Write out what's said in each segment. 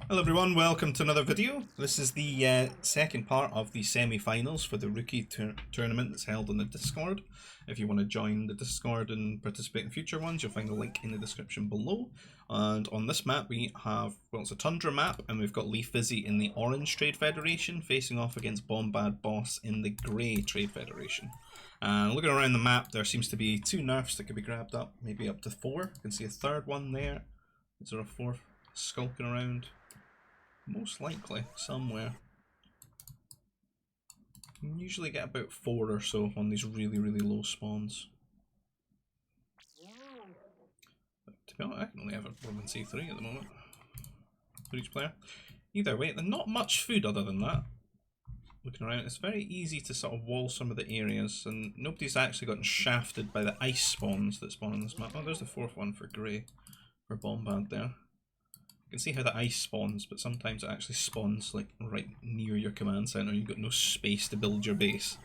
Hello everyone, welcome to another video. This is the second part of the semi-finals for the rookie tournament that's held on the Discord. If you want to join the Discord and participate in future ones, you'll find the link in the description below. And on this map we have, well, it's a Tundra map, and we've got Leefizzy in the Orange Trade Federation facing off against BombadBoss in the Grey Trade Federation. And looking around the map, there seems to be 2 nerfs that could be grabbed up, maybe up to 4. You can see a third one there. Is there a 4th skulking around? Most likely, somewhere. You can usually get about 4 or so on these really low spawns. But to be honest, I can only have a 1C3 at the moment for each player. Either way, there's not much food other than that. Looking around, it's very easy to sort of wall some of the areas, and nobody's actually gotten shafted by the ice spawns that spawn on this map. Oh, there's the 4th one for Grey, for Bombad there. You can see how the ice spawns, but sometimes it actually spawns like right near your command center. You've got no space to build your base.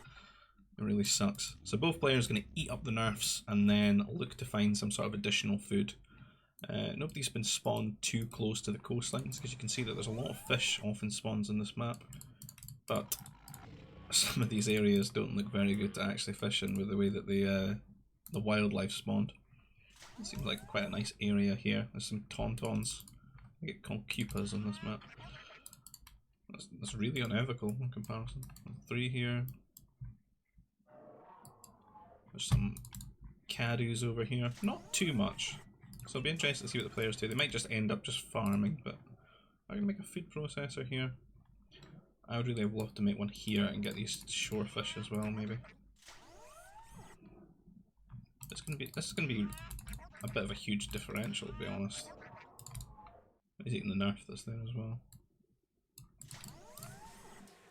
It really sucks. So both players are going to eat up the nerfs and then look to find some sort of additional food. Nobody's been spawned too close to the coastlines, because you can see that there's a lot of fish often spawns in this map. But some of these areas don't look very good to actually fish in with the way that the wildlife spawned. It seems like quite a nice area here. There's some tauntauns. I get called cupas on this map. That's really unethical in comparison. 3 here. There's some caddies over here. Not too much. So I'll be interested to see what the players do. They might just end up just farming, but I'm going to make a food processor here. I would really love to make one here and get these shore fish as well, maybe. This is gonna be a bit of a huge differential, to be honest. He's eating the nerf that's there as well.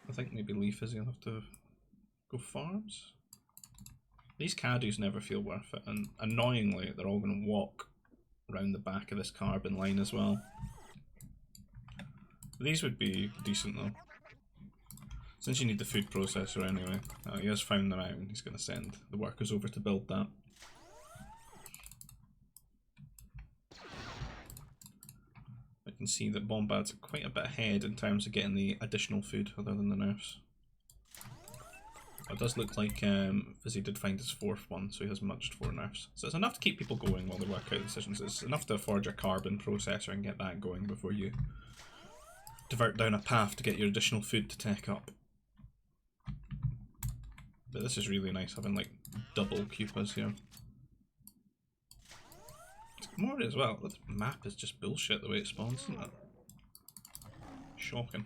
I think maybe Leefizzy will have to go farms. These caddies never feel worth it, and annoyingly they're all going to walk around the back of this carbon line as well. These would be decent though. Since you need the food processor anyway. He has found them out and he's going to send the workers over to build that. You can see that Bombad's quite a bit ahead in terms of getting the additional food other than the nerfs. It does look like Fizzy did find his 4th one, so he has munched 4 nerfs. So it's enough to keep people going while they work out decisions. It's enough to forge a carbon processor and get that going before you divert down a path to get your additional food to tech up. But this is really nice, having like double cupas here. More as well. This map is just bullshit the way it spawns, isn't it? Shocking.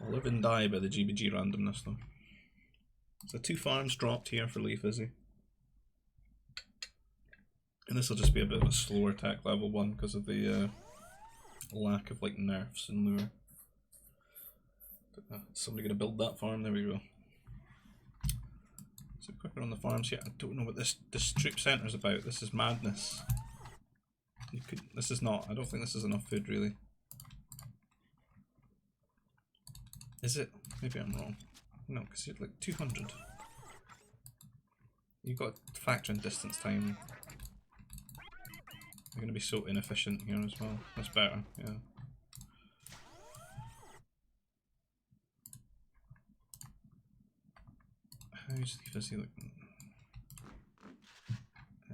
I'll live and die by the GBG randomness though. So 2 farms dropped here for Leefizzy. And this will just be a bit of a slower attack level 1 because of the lack of like nerfs and lure. Somebody gonna build that farm? There we go. So quicker on the farms here. I don't know what this troop centre is about. This is madness. This is not. I don't think this is enough food really. Is it? Maybe I'm wrong. No, because you're like 200. You've got to factor in distance time. You're going to be so inefficient here as well. That's better, yeah. How's Leefizzy looking?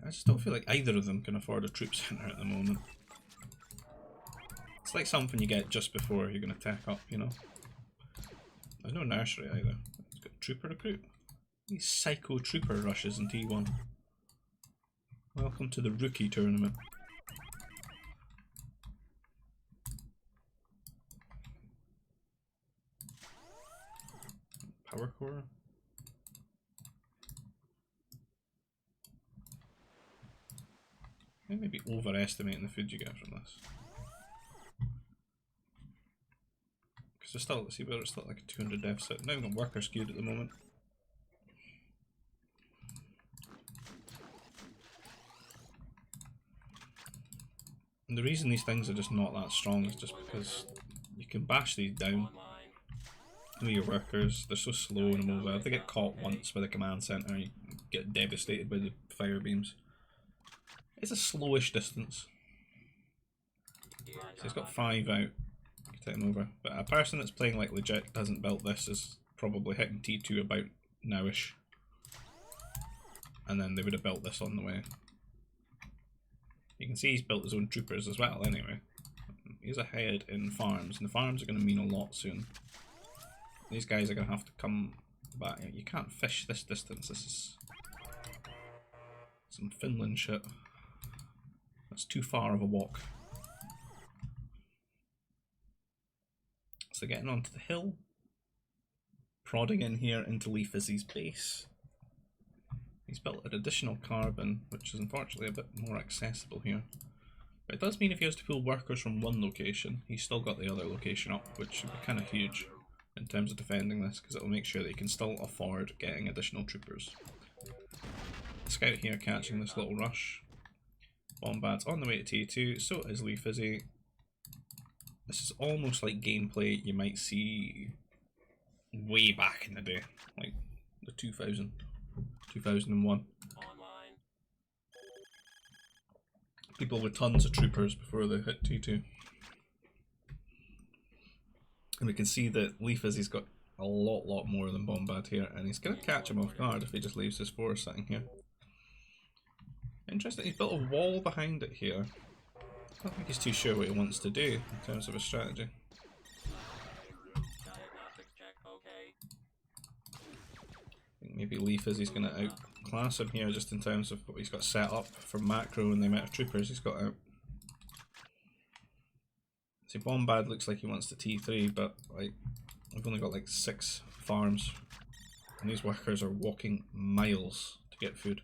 I just don't feel like either of them can afford a troop centre at the moment. It's like something you get just before you're going to tech up, you know? There's no nursery either. It's got trooper recruit. These psycho trooper rushes in T1. Welcome to the rookie tournament. Power core. Maybe overestimating the food you get from this. Because there's still, let's see whether it's still like a 200 deficit. Not even got worker skewed at the moment. And the reason these things are just not that strong is just because you can bash these down with your workers. They're so slow and immobile. If they get caught once by the command center, you get devastated by the fire beams. It's a slowish distance. So he's got 5 out. Take him over. But a person that's playing like legit hasn't built this is probably hitting T2 about nowish. And then they would have built this on the way. You can see he's built his own troopers as well anyway. He's ahead in farms, and the farms are going to mean a lot soon. These guys are going to have to come back. You can't fish this distance. This is some Finland shit. That's too far of a walk. So getting onto the hill, prodding in here into Leefizzy's base. He's built an additional carbon, which is unfortunately a bit more accessible here. But it does mean if he has to pull workers from one location, he's still got the other location up, which should be kind of huge in terms of defending this, because it will make sure that he can still afford getting additional troopers. Scout here catching this little rush. Bombad's on the way to T2, so is Leefizzy. This is almost like gameplay you might see way back in the day, like the 2001. People with tons of troopers before they hit T2. And we can see that Leefizzy's got a lot more than Bombad here, and he's going to catch him off guard if he just leaves his force sitting here. Interesting, he's built a wall behind it here. I don't think he's too sure what he wants to do in terms of his strategy. I think maybe Leefizzy's going to outclass him here just in terms of what he's got set up for macro and the amount of troopers he's got out. See, Bombad looks like he wants to T3, but like we've only got like 6 farms, and these workers are walking miles to get food.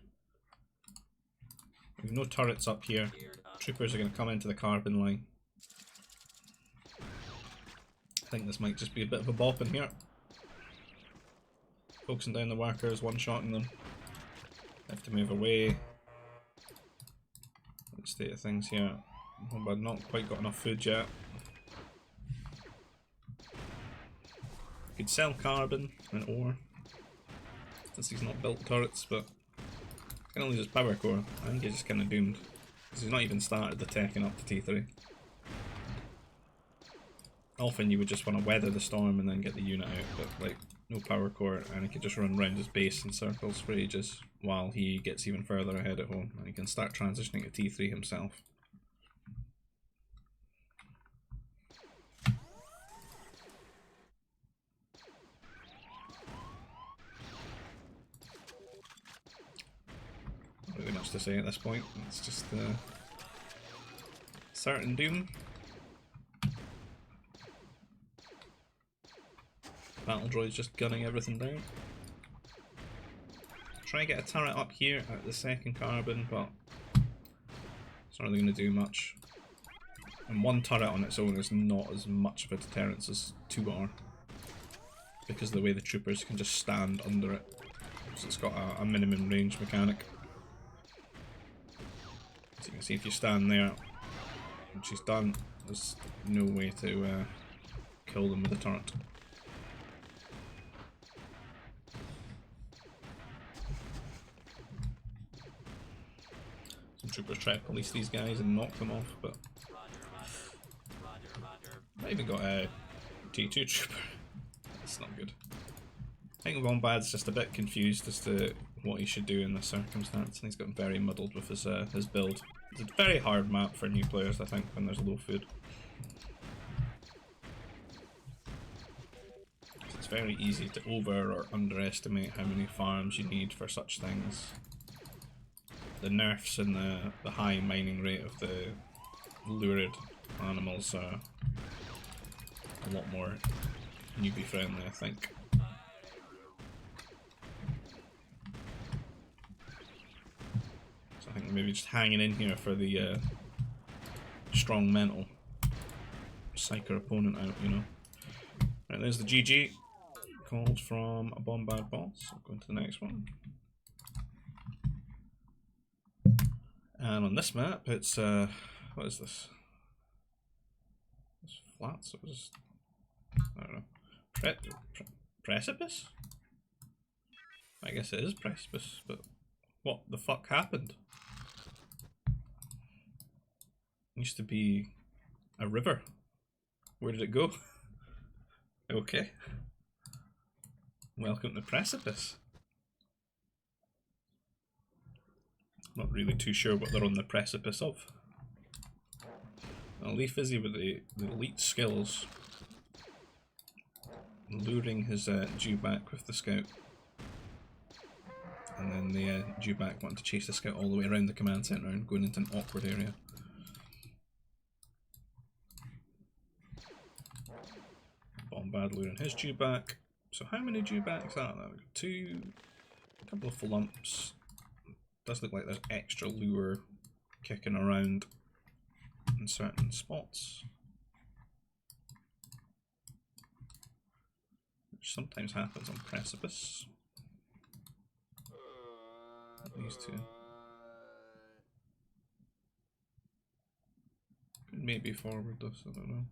We've no turrets up here. Troopers are going to come into the carbon line. I think this might just be a bit of a bop in here. Focusing down the workers, one-shotting them. Have to move away. Good state of things here. Bombad not quite got enough food yet. Could sell carbon and ore, since he's not built turrets, but he's going to lose his power core. I think he's just kind of doomed, because he's not even started the teching up to T3. Often you would just want to weather the storm and then get the unit out, but like no power core, and he could just run around his base in circles for ages while he gets even further ahead at home, and he can start transitioning to T3 himself. Not really much to say at this point. It's just certain doom. Battle droid's just gunning everything down. Try and get a turret up here at the second carbon, but it's not really going to do much. And one turret on its own is not as much of a deterrence as 2 are, because of the way the troopers can just stand under it. So it's got a minimum range mechanic. So you can see if you stand there, and she's done, there's no way to kill them with a turret. Troopers try to police these guys and knock them off, but I even got a T2 trooper. That's not good. I think Bombad's just a bit confused as to what he should do in this circumstance, and he's gotten very muddled with his build. It's a very hard map for new players, I think, when there's low food. It's very easy to over or underestimate how many farms you need for such things. The nerfs and the high mining rate of the lurid animals are a lot more newbie friendly, I think. So I think maybe just hanging in here for the strong mental. Psych our opponent out, you know. Right, there's the GG. Called from a BombadBoss. I'll go into the next one. And on this map, it's what is this? It's flats. It was, I don't know, precipice. I guess it is precipice, but what the fuck happened? Used to be A river. Where did it go? Okay. Welcome to the precipice. Not really too sure what they're on the precipice of. Leefizzy with the elite skills. Luring his Jew back with the scout. And then the Jew back wanting to chase the scout all the way around the command centre and going into an awkward area. Bombad luring his Jew back. So how many Jew backs are there? We've got two, a couple of flumps. Does look like there's extra lure kicking around in certain spots. Which sometimes happens on precipice. These two. Could maybe forward this, I don't know.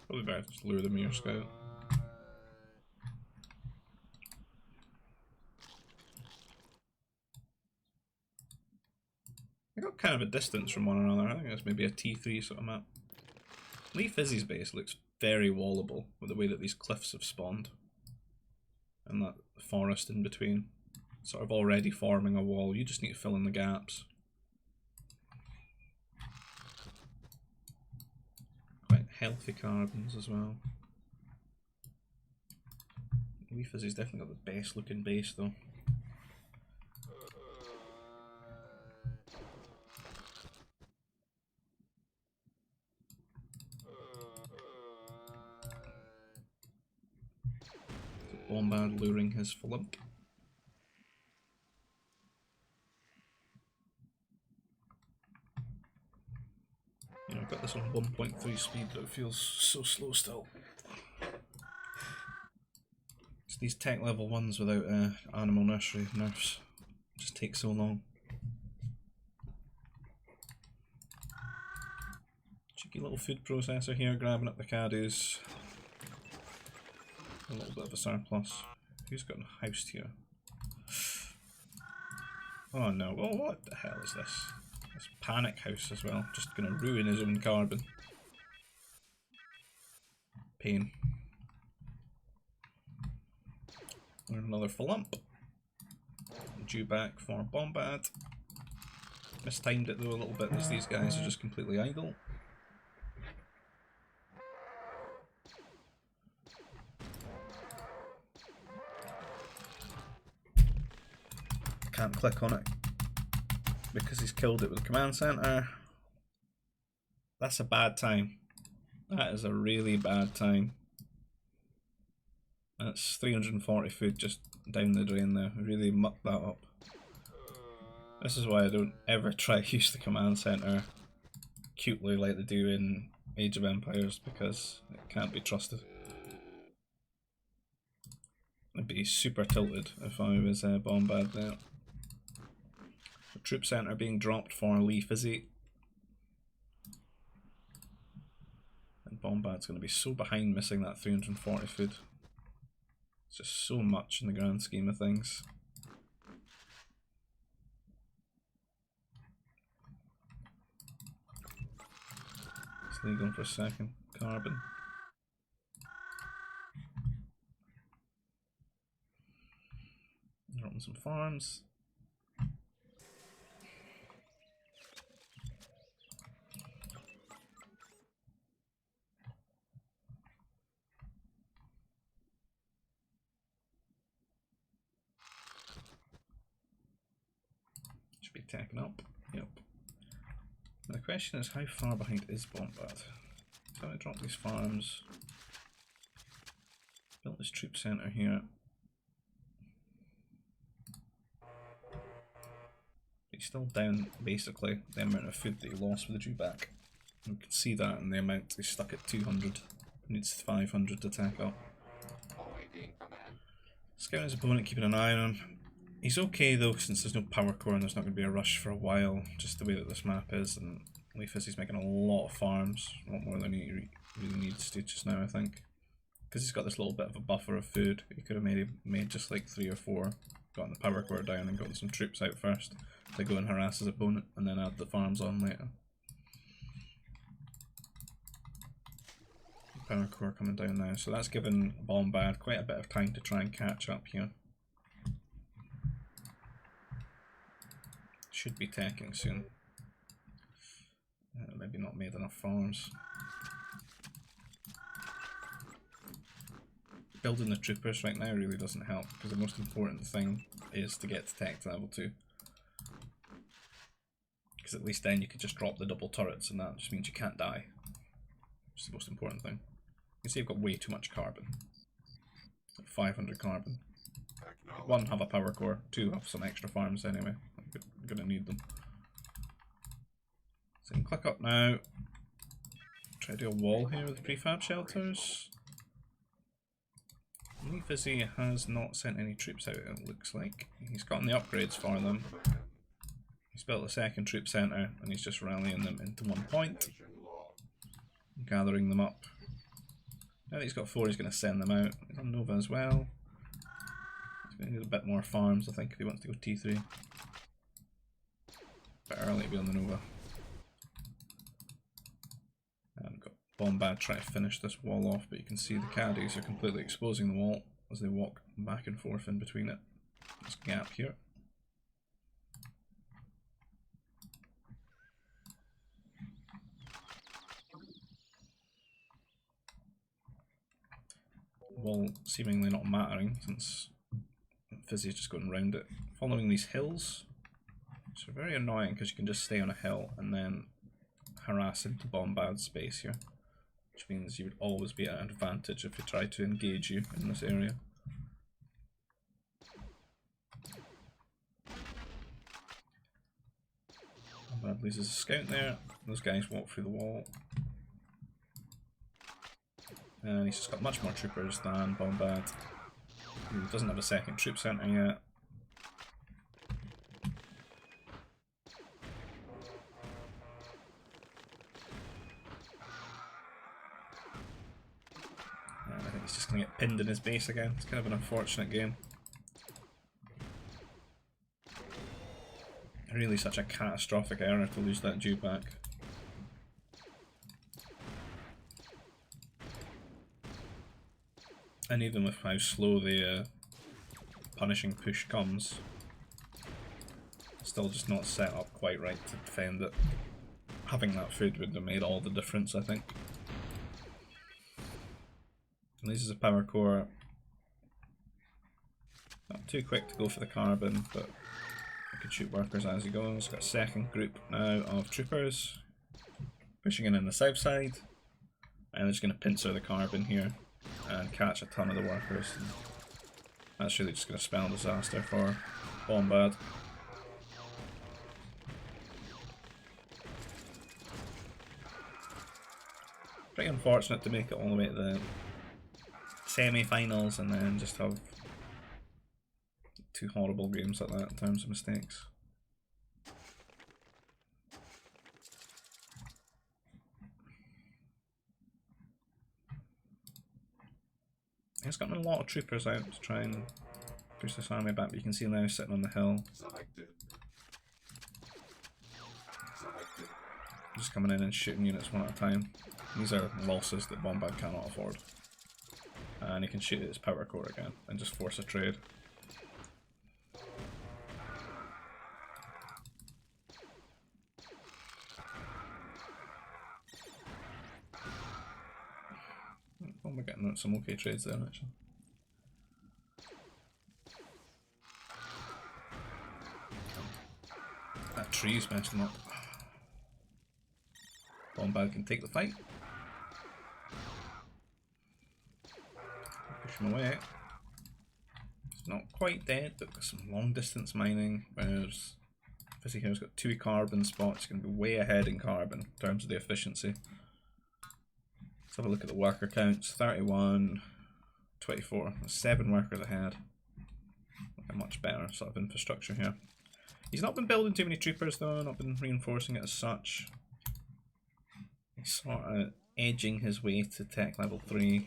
Probably better to just lure them in your scout. They got kind of a distance from one another. I think that's maybe a T3 sort of map. Leefizzy's base looks very wallable with the way that these cliffs have spawned. And that forest in between. Sort of already forming a wall, you just need to fill in the gaps. Quite healthy carbons as well. Leefizzy's definitely got the best looking base though. Bombad luring his flump. You know, I've got this on 1.3 speed, but it feels so slow still. It's these tech level ones without animal nursery nerfs. It just takes so long. Cheeky little food processor here, grabbing up the caddies. A little bit of a surplus. Who's got housed here? Oh no, oh what the hell is this? This panic house as well, just gonna ruin his own carbon. Pain. There's another flump. Due back for Bombad. Mistimed it though a little bit as these guys are just completely idle. Can't click on it because he's killed it with the command center. That's a bad time. That is a really bad time. That's 340 food just down the drain there. Really mucked that up. This is why I don't ever try to use the command center cutely like they do in Age of Empires, because it can't be trusted. I'd be super tilted if I was Bombad there. The troop center being dropped for Leefizzy. And Bombad's going to be so behind missing that 340 food. It's just so much in the grand scheme of things. Let's leave them for a second. Carbon. Dropping some farms. Should be taken up. Yep. Now the question is, how far behind is Bombad? So I drop these farms. Built this troop center here. He's still down basically the amount of food that he lost with the Jew back. You can see that in the amount he's stuck at 200. He needs 500 to tack up. Scouting his opponent, keeping an eye on him. He's okay though, since there's no power core and there's not going to be a rush for a while, just the way that this map is, and Leefizzy's making a lot of farms, a lot more than he really needs to just now, I think. Because he's got this little bit of a buffer of food. He could have made just like 3 or 4, gotten the power core down and gotten some troops out first to go and harass his opponent, and then add the farms on later. power core coming down now, so that's given Bombad quite a bit of time to try and catch up here. Should be teching soon. Maybe not made enough farms. Building the troopers right now really doesn't help, because the most important thing is to get to tech to level 2. Because at least then you could just drop the double turrets and that just means you can't die. Which is the most important thing. You can see I've got way too much carbon. 500 carbon. 1, have a power core. 2, have some extra farms anyway. I'm gonna need them. So I can click up now. Try to do a wall here with prefab shelters. Leefizzy has not sent any troops out, it looks like. He's gotten the upgrades for them. He's built a second troop centre and he's just rallying them into one point. Gathering them up. Now that he's got 4, he's going to send them out. He's on Nova as well. He's going to need a bit more farms, I think, if he wants to go T3. Bit early to be on the Nova. And got Bombad trying to finish this wall off, but you can see the caddies are completely exposing the wall as they walk back and forth in between it. This gap here. Wall seemingly not mattering since Fizzy is just going around it. Following these hills, which are very annoying because you can just stay on a hill and then harass into Bombad's space here. Which means you would always be at an advantage if he tried to engage you in this area. Bombad loses a scout there. Those guys walk through the wall. And he's just got much more troopers than Bombad. He doesn't have a second troop centre yet. And I think he's just going to get pinned in his base again. It's kind of an unfortunate game. Really such a catastrophic error to lose that Jew back. And even with how slow the punishing push comes, still just not set up quite right to defend it. Having that food would have made all the difference, I think. And this is a power core. Not too quick to go for the carbon, but I could shoot workers as he goes. Got a second group now of troopers pushing in the south side, and they're just going to pincer the carbon here and catch a ton of the workers. And that's really just going to spell disaster for Bombad. Pretty unfortunate to make it all the way to the semi-finals and then just have 2 horrible games like that in terms of mistakes. He's gotten a lot of troopers out to try and push this army back, but you can see now sitting on the hill. Just coming in and shooting units one at a time. These are losses that Bombad cannot afford. And he can shoot at his power core again and just force a trade. We're getting some okay trades there actually. That tree's messed him up. Bombad can take the fight. Push him away. It's not quite dead, but got some long distance mining. Whereas Fizzy here's got 2 carbon spots, going to be way ahead in carbon in terms of the efficiency. Let's have a look at the worker counts. 31, 24, 7 workers ahead. A much better sort of infrastructure here. He's not been building too many troopers though, not been reinforcing it as such. He's sort of edging his way to tech level 3.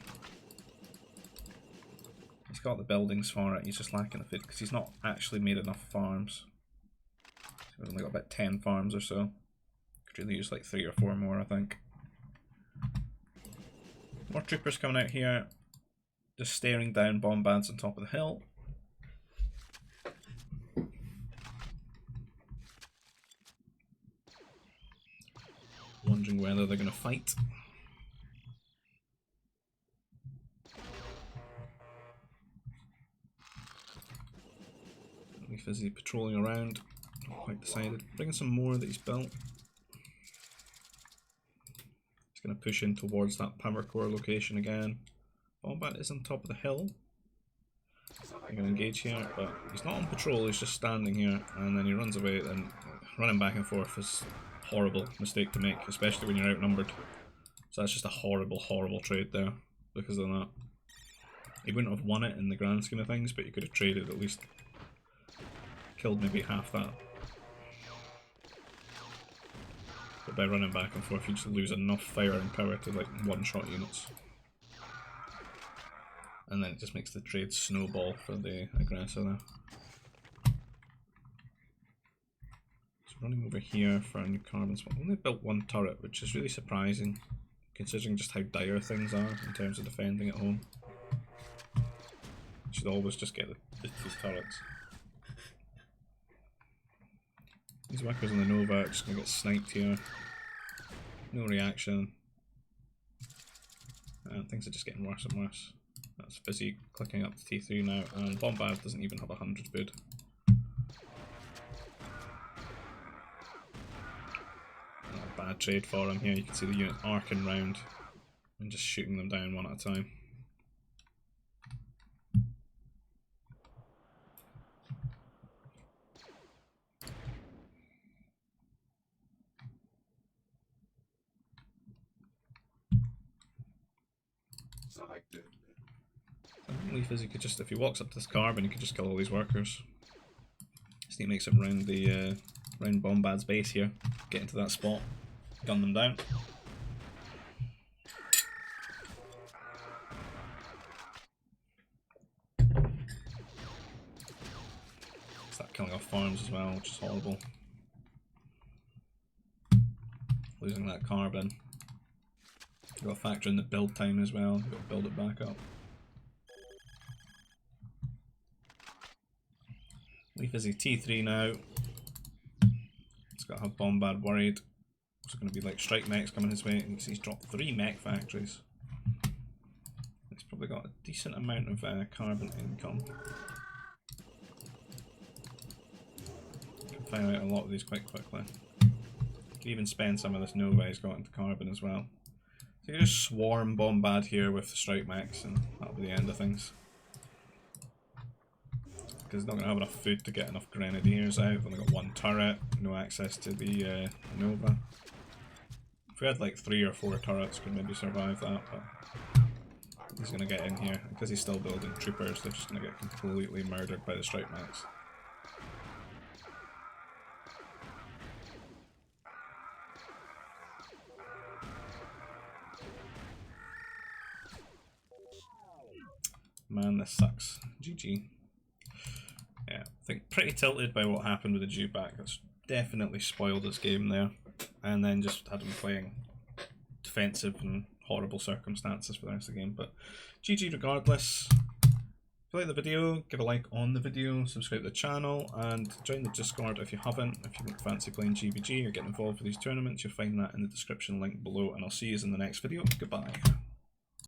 He's got the buildings for it, he's just lacking the food because he's not actually made enough farms. He's only got about 10 farms or so. Could really use like 3 or 4 more, I think. More troopers coming out here, just staring down bombads on top of the hill. Wondering whether they're going to fight. Leefizzy patrolling around, not quite decided. Bringing some more that he's built. He's going to push in towards that power core location again. Bombad is on top of the hill. I'm going to engage here, but he's not on patrol, he's just standing here, and then he runs away, and running back and forth is a horrible mistake to make, especially when you're outnumbered. So that's just a horrible, horrible trade there because of that. He wouldn't have won it in the grand scheme of things, but you could have traded at least. Killed maybe half that. But by running back and forth you just lose enough firing power to like one-shot units. And then it just makes the trade snowball for the aggressor there. So running over here for a new carbon spot. Only built one turret, which is really surprising considering just how dire things are in terms of defending at home. You should always just get these turrets. These workers in the Nova are just going to get sniped here. No reaction. And things are just getting worse and worse. That's Fizzy clicking up to T3 now, and Bombad doesn't even have 100 food. Not a bad trade for him here. You can see the unit arcing round and just shooting them down one at a time. Leefizzy could just, if he walks up to this carbon, he could just kill all these workers. So he makes it round the round Bombad's base here, get into that spot, gun them down. Start killing off farms as well, which is horrible. Losing that carbon. You've got to factor in the build time as well, you've got to build it back up. Leefizzy T3 now. It's got to have Bombad worried. Also going to be like strike mechs coming his way. You can see he's dropped 3 mech factories. He's probably got a decent amount of carbon income. Can fire out a lot of these quite quickly. Can even spend some of this Nova he's got into carbon as well. So you can just swarm Bombad here with the strike mechs and that'll be the end of things. Because he's not going to have enough food to get enough grenadiers out. They've only got 1 turret, no access to the Nova. If we had like 3 or 4 turrets, could maybe survive that, but he's going to get in here. Because he's still building troopers, they're just going to get completely murdered by the strike mechs. Man, this sucks. GG. Yeah, I think pretty tilted by what happened with the dewback. That's definitely spoiled his game there. And then just had him playing defensive and horrible circumstances for the rest of the game. But GG regardless. If you like the video, give a like on the video, subscribe to the channel, and join the Discord if you haven't. If you fancy playing GBG or getting involved with these tournaments, you'll find that in the description link below. And I'll see you in the next video. Goodbye.